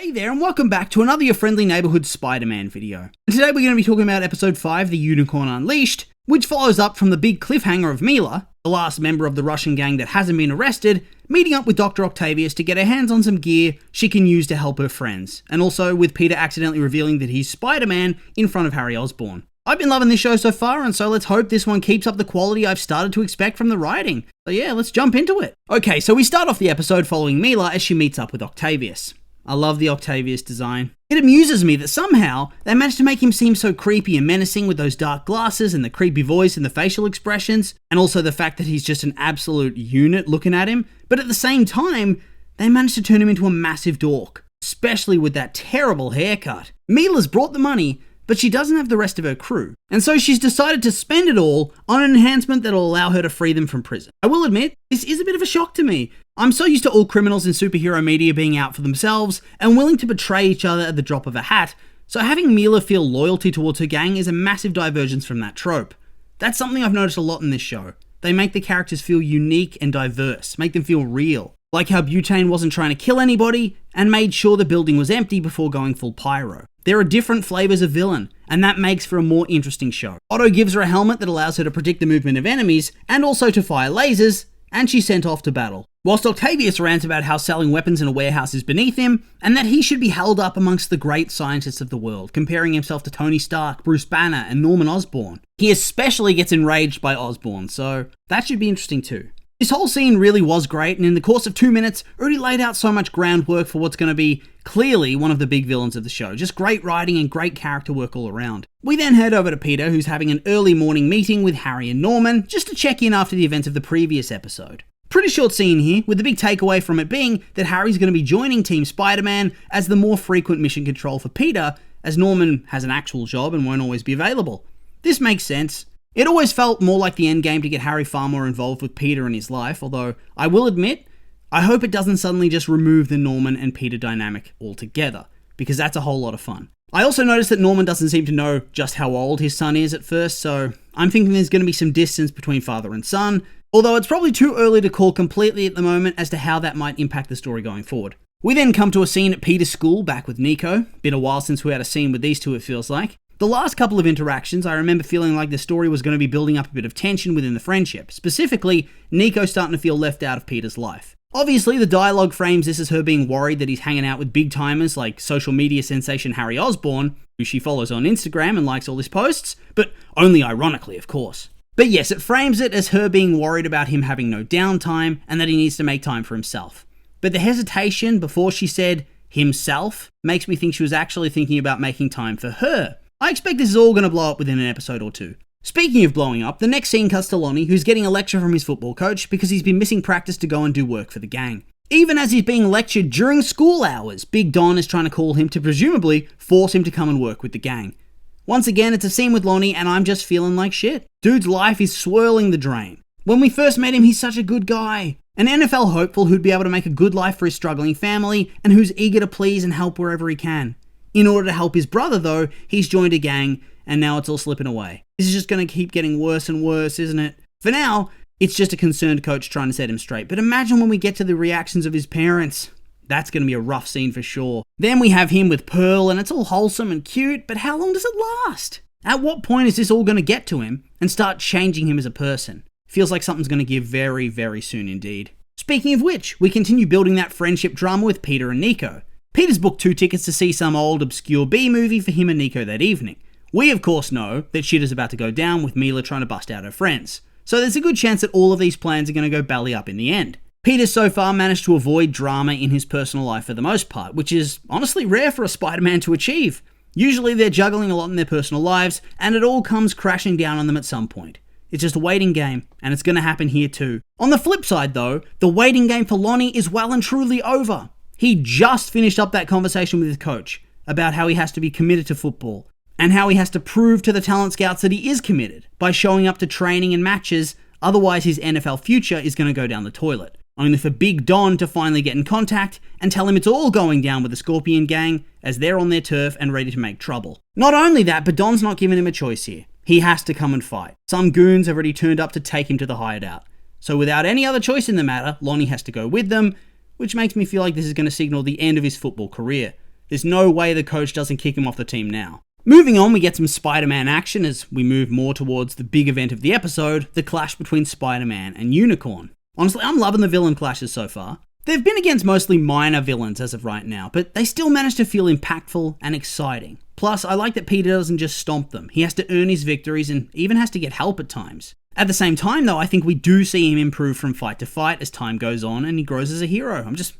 Hey there, and welcome back to another Your Friendly Neighborhood Spider-Man video. And today we're going to be talking about episode 5, The Unicorn Unleashed, which follows up from the big cliffhanger of Mila, the last member of the Russian gang that hasn't been arrested, meeting up with Dr. Octavius to get her hands on some gear she can use to help her friends, and also with Peter accidentally revealing that he's Spider-Man in front of Harry Osborn. I've been loving this show so far, and so let's hope this one keeps up the quality I've started to expect from the writing. So yeah, let's jump into it. Okay, so we start off the episode following Mila as she meets up with Octavius. I love the Octavius design. It amuses me that somehow they managed to make him seem so creepy and menacing with those dark glasses and the creepy voice and the facial expressions, and also the fact that he's just an absolute unit looking at him, but at the same time, they managed to turn him into a massive dork, especially with that terrible haircut. Mila's brought the money, but she doesn't have the rest of her crew, and so she's decided to spend it all on an enhancement that'll allow her to free them from prison. I will admit, this is a bit of a shock to me. I'm so used to all criminals in superhero media being out for themselves and willing to betray each other at the drop of a hat, so having Mila feel loyalty towards her gang is a massive divergence from that trope. That's something I've noticed a lot in this show. They make the characters feel unique and diverse, make them feel real. Like how Butane wasn't trying to kill anybody and made sure the building was empty before going full pyro. There are different flavors of villain, and that makes for a more interesting show. Otto gives her a helmet that allows her to predict the movement of enemies and also to fire lasers, and she's sent off to battle. Whilst Octavius rants about how selling weapons in a warehouse is beneath him, and that he should be held up amongst the great scientists of the world, comparing himself to Tony Stark, Bruce Banner, and Norman Osborn. He especially gets enraged by Osborn, so that should be interesting too. This whole scene really was great, and in the course of 2 minutes, already laid out so much groundwork for what's going to be clearly one of the big villains of the show. Just great writing and great character work all around. We then head over to Peter, who's having an early morning meeting with Harry and Norman, just to check in after the events of the previous episode. Pretty short scene here, with the big takeaway from it being that Harry's going to be joining Team Spider-Man as the more frequent mission control for Peter, as Norman has an actual job and won't always be available. This makes sense. It always felt more like the endgame to get Harry far more involved with Peter in his life, although I will admit, I hope it doesn't suddenly just remove the Norman and Peter dynamic altogether, because that's a whole lot of fun. I also noticed that Norman doesn't seem to know just how old his son is at first, so I'm thinking there's going to be some distance between father and son, although it's probably too early to call completely at the moment as to how that might impact the story going forward. We then come to a scene at Peter's school back with Nico. Been a while since we had a scene with these two, it feels like. The last couple of interactions, I remember feeling like the story was going to be building up a bit of tension within the friendship, specifically Nico starting to feel left out of Peter's life. Obviously, the dialogue frames this as her being worried that he's hanging out with big-timers like social media sensation Harry Osborn, who she follows on Instagram and likes all his posts, but only ironically, of course. But yes, it frames it as her being worried about him having no downtime and that he needs to make time for himself. But the hesitation before she said himself makes me think she was actually thinking about making time for her. I expect this is all going to blow up within an episode or two. Speaking of blowing up, the next scene cuts to Lonnie, who's getting a lecture from his football coach because he's been missing practice to go and do work for the gang. Even as he's being lectured during school hours, Big Don is trying to call him to presumably force him to come and work with the gang. Once again, it's a scene with Lonnie and I'm just feeling like shit. Dude's life is swirling the drain. When we first met him, he's such a good guy. An NFL hopeful who'd be able to make a good life for his struggling family and who's eager to please and help wherever he can. In order to help his brother, though, he's joined a gang, and now it's all slipping away. This is just going to keep getting worse and worse, isn't it? For now, it's just a concerned coach trying to set him straight, but imagine when we get to the reactions of his parents. That's going to be a rough scene for sure. Then we have him with Pearl, and it's all wholesome and cute, but how long does it last? At what point is this all going to get to him and start changing him as a person? Feels like something's going to give very, very soon indeed. Speaking of which, we continue building that friendship drama with Peter and Nico. Peter's booked 2 tickets to see some old obscure B-movie for him and Nico that evening. We of course know that shit is about to go down with Mila trying to bust out her friends. So there's a good chance that all of these plans are going to go belly up in the end. Peter's so far managed to avoid drama in his personal life for the most part, which is honestly rare for a Spider-Man to achieve. Usually they're juggling a lot in their personal lives, and it all comes crashing down on them at some point. It's just a waiting game, and it's going to happen here too. On the flip side though, the waiting game for Lonnie is well and truly over. He just finished up that conversation with his coach about how he has to be committed to football and how he has to prove to the talent scouts that he is committed by showing up to training and matches, otherwise his NFL future is going to go down the toilet. Only for Big Don to finally get in contact and tell him it's all going down with the Scorpion Gang as they're on their turf and ready to make trouble. Not only that, but Don's not giving him a choice here. He has to come and fight. Some goons have already turned up to take him to the hideout. So without any other choice in the matter, Lonnie has to go with them, which makes me feel like this is going to signal the end of his football career. There's no way the coach doesn't kick him off the team now. Moving on, we get some Spider-Man action as we move more towards the big event of the episode, the clash between Spider-Man and Unicorn. Honestly, I'm loving the villain clashes so far. They've been against mostly minor villains as of right now, but they still manage to feel impactful and exciting. Plus, I like that Peter doesn't just stomp them. He has to earn his victories and even has to get help at times. At the same time though, I think we do see him improve from fight to fight as time goes on and he grows as a hero. I'm just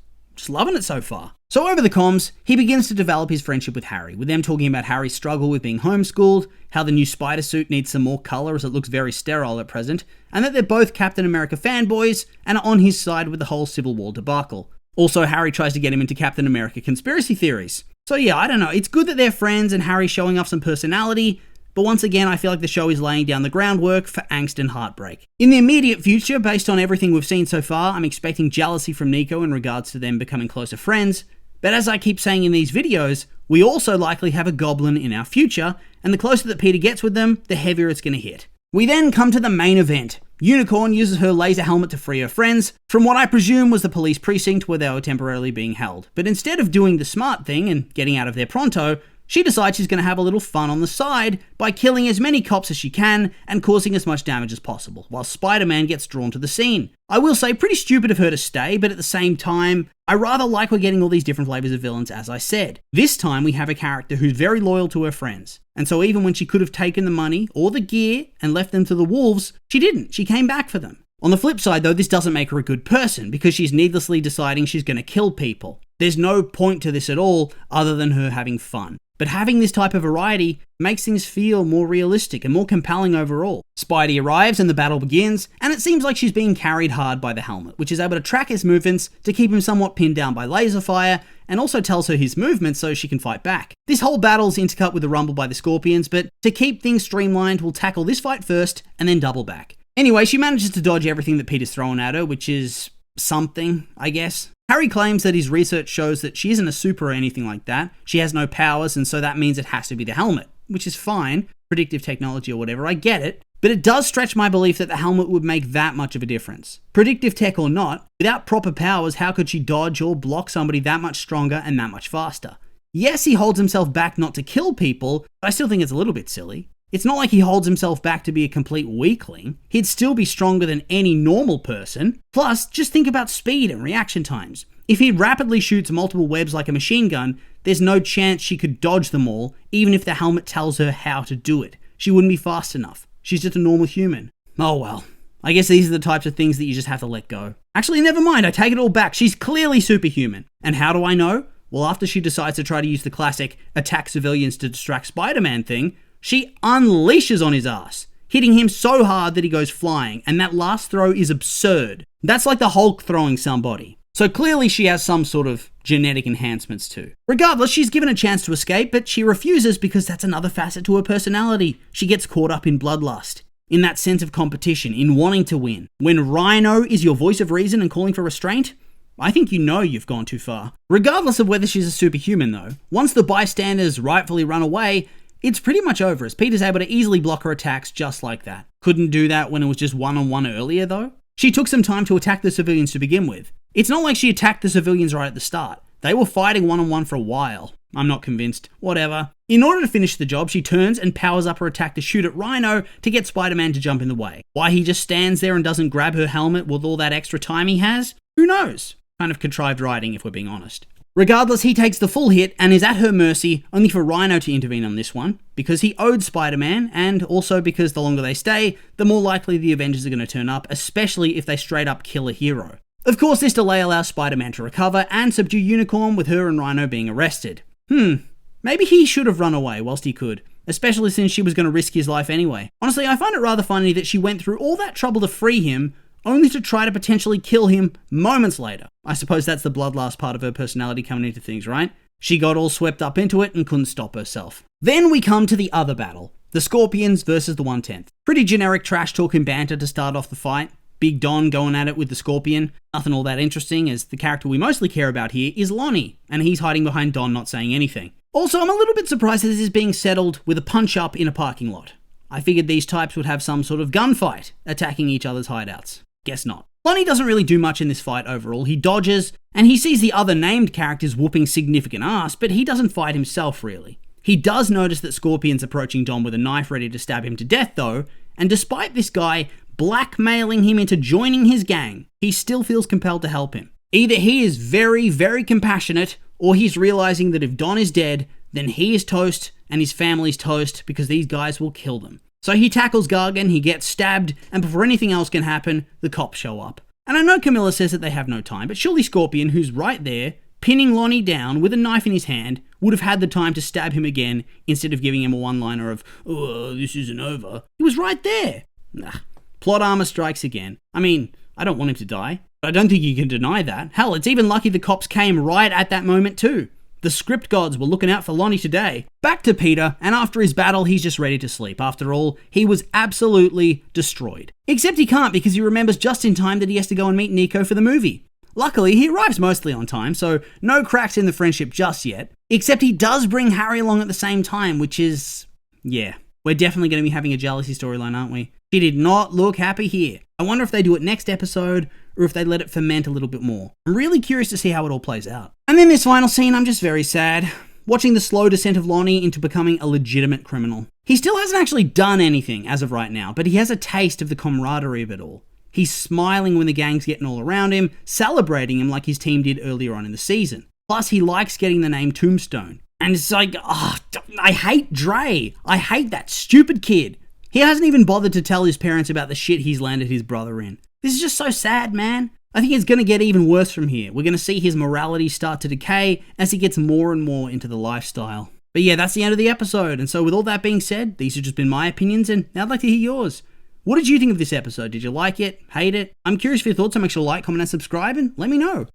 loving it so far. So over the comms, he begins to develop his friendship with Harry, with them talking about Harry's struggle with being homeschooled, how the new spider suit needs some more colour as it looks very sterile at present, and that they're both Captain America fanboys and are on his side with the whole Civil War debacle. Also, Harry tries to get him into Captain America conspiracy theories. So yeah, I don't know, it's good that they're friends and Harry's showing off some personality, but once again, I feel like the show is laying down the groundwork for angst and heartbreak. In the immediate future, based on everything we've seen so far, I'm expecting jealousy from Nico in regards to them becoming closer friends, but as I keep saying in these videos, we also likely have a goblin in our future, and the closer that Peter gets with them, the heavier it's going to hit. We then come to the main event. Unicorn uses her laser helmet to free her friends from what I presume was the police precinct where they were temporarily being held, but instead of doing the smart thing and getting out of there pronto, she decides she's going to have a little fun on the side by killing as many cops as she can and causing as much damage as possible, while Spider-Man gets drawn to the scene. I will say, pretty stupid of her to stay, but at the same time, I rather like we're getting all these different flavors of villains, as I said. This time we have a character who's very loyal to her friends, and so even when she could have taken the money or the gear and left them to the wolves, she didn't. She came back for them. On the flip side though, this doesn't make her a good person because she's needlessly deciding she's going to kill people. There's no point to this at all other than her having fun. But having this type of variety makes things feel more realistic and more compelling overall. Spidey arrives and the battle begins, and it seems like she's being carried hard by the helmet, which is able to track his movements to keep him somewhat pinned down by laser fire, and also tells her his movements so she can fight back. This whole battle's intercut with a rumble by the Scorpions, but to keep things streamlined, we'll tackle this fight first and then double back. Anyway, she manages to dodge everything that Peter's throwing at her, which is something, I guess. Harry claims that his research shows that she isn't a super or anything like that. She has no powers, and so that means it has to be the helmet, which is fine. Predictive technology or whatever, I get it. But it does stretch my belief that the helmet would make that much of a difference. Predictive tech or not, without proper powers, how could she dodge or block somebody that much stronger and that much faster? Yes, he holds himself back not to kill people, but I still think it's a little bit silly. It's not like he holds himself back to be a complete weakling. He'd still be stronger than any normal person. Plus, just think about speed and reaction times. If he rapidly shoots multiple webs like a machine gun, there's no chance she could dodge them all, even if the helmet tells her how to do it. She wouldn't be fast enough. She's just a normal human. Oh well. I guess these are the types of things that you just have to let go. Actually, never mind, I take it all back. She's clearly superhuman. And how do I know? Well, after she decides to try to use the classic attack civilians to distract Spider-Man thing, she unleashes on his ass, hitting him so hard that he goes flying, and that last throw is absurd. That's like the Hulk throwing somebody. So clearly she has some sort of genetic enhancements too. Regardless, she's given a chance to escape, but she refuses because that's another facet to her personality. She gets caught up in bloodlust, in that sense of competition, in wanting to win. When Rhino is your voice of reason and calling for restraint, I think you know you've gone too far. Regardless of whether she's a superhuman though, once the bystanders rightfully run away, it's pretty much over as Peter's able to easily block her attacks just like that. Couldn't do that when it was just one-on-one earlier though. She took some time to attack the civilians to begin with. It's not like she attacked the civilians right at the start. They were fighting one-on-one for a while. I'm not convinced. Whatever. In order to finish the job, she turns and powers up her attack to shoot at Rhino to get Spider-Man to jump in the way. Why he just stands there and doesn't grab her helmet with all that extra time he has? Who knows? Kind of contrived writing if we're being honest. Regardless, he takes the full hit and is at her mercy, only for Rhino to intervene on this one, because he owed Spider-Man, and also because the longer they stay, the more likely the Avengers are going to turn up, especially if they straight up kill a hero. Of course, this delay allows Spider-Man to recover and subdue Unicorn, with her and Rhino being arrested. Maybe he should have run away whilst he could, especially since she was going to risk his life anyway. Honestly, I find it rather funny that she went through all that trouble to free him, only to try to potentially kill him moments later. I suppose that's the bloodlust part of her personality coming into things, right? She got all swept up into it and couldn't stop herself. Then we come to the other battle, the Scorpions versus the 1/10th. Pretty generic trash talk and banter to start off the fight. Big Don going at it with the Scorpion. Nothing all that interesting, as the character we mostly care about here is Lonnie, and he's hiding behind Don not saying anything. Also, I'm a little bit surprised that this is being settled with a punch-up in a parking lot. I figured these types would have some sort of gunfight, attacking each other's hideouts. Guess not. Lonnie doesn't really do much in this fight overall. He dodges, and he sees the other named characters whooping significant ass, but he doesn't fight himself really. He does notice that Scorpion's approaching Dom with a knife ready to stab him to death though, and despite this guy blackmailing him into joining his gang, he still feels compelled to help him. Either he is very, very compassionate, or he's realizing that if Don is dead, then he is toast and his family's toast because these guys will kill them. So he tackles Gargan, he gets stabbed, and before anything else can happen, the cops show up. And I know Camilla says that they have no time, but surely Scorpion, who's right there, pinning Lonnie down with a knife in his hand, would have had the time to stab him again instead of giving him a one-liner of, "Oh, this isn't over." He was right there. Plot armor strikes again. I mean, I don't want him to die, but I don't think you can deny that. Hell, it's even lucky the cops came right at that moment too. The script gods were looking out for Lonnie today. Back to Peter, and after his battle, he's just ready to sleep. After all, he was absolutely destroyed. Except he can't because he remembers just in time that he has to go and meet Nico for the movie. Luckily, he arrives mostly on time, so no cracks in the friendship just yet. Except he does bring Harry along at the same time, which is... yeah, we're definitely going to be having a jealousy storyline, aren't we? She did not look happy here. I wonder if they do it next episode, or if they let it ferment a little bit more. I'm really curious to see how it all plays out. And then this final scene, I'm just very sad. Watching the slow descent of Lonnie into becoming a legitimate criminal. He still hasn't actually done anything as of right now, but he has a taste of the camaraderie of it all. He's smiling when the gang's getting all around him, celebrating him like his team did earlier on in the season. Plus, he likes getting the name Tombstone. And it's like, I hate Dre. I hate that stupid kid. He hasn't even bothered to tell his parents about the shit he's landed his brother in. This is just so sad, man. I think it's going to get even worse from here. We're going to see his morality start to decay as he gets more and more into the lifestyle. But yeah, that's the end of the episode. And so with all that being said, these have just been my opinions, and now I'd like to hear yours. What did you think of this episode? Did you like it? Hate it? I'm curious for your thoughts, so make sure to like, comment, and subscribe, and let me know.